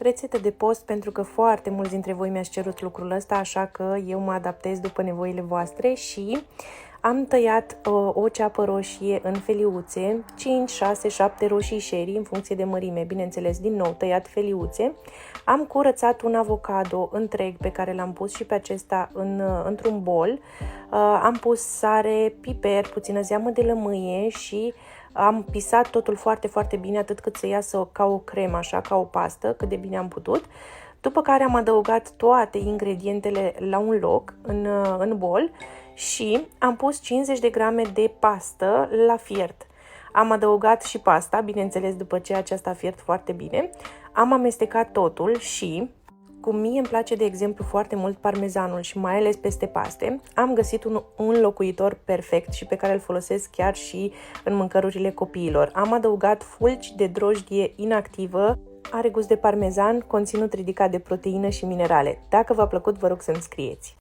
Rețetă de post, pentru că foarte mulți dintre voi mi-ați cerut lucrul ăsta, așa că eu mă adaptez după nevoile voastre și am tăiat o ceapă roșie în feliuțe, 5, 6, 7 roșii sherry în funcție de mărime, bineînțeles, din nou tăiat feliuțe. Am curățat un avocado întreg pe care l-am pus și pe acesta într-un bol. Am pus sare, piper, puțină zeamă de lămâie și am pisat totul foarte, foarte bine, atât cât să iasă ca o cremă, așa, ca o pastă, cât de bine am putut. După care am adăugat toate ingredientele la un loc, în bol, și am pus 50 de grame de pastă la fiert. Am adăugat și pasta, bineînțeles, după ce aceasta a fiert foarte bine. Am amestecat totul și, cum mie îmi place, de exemplu, foarte mult parmezanul și mai ales peste paste, am găsit un înlocuitor perfect și pe care îl folosesc chiar și în mâncărurile copiilor. Am adăugat fulgi de drojdie inactivă, are gust de parmezan, conținut ridicat de proteină și minerale. Dacă v-a plăcut, vă rog să-mi scrieți.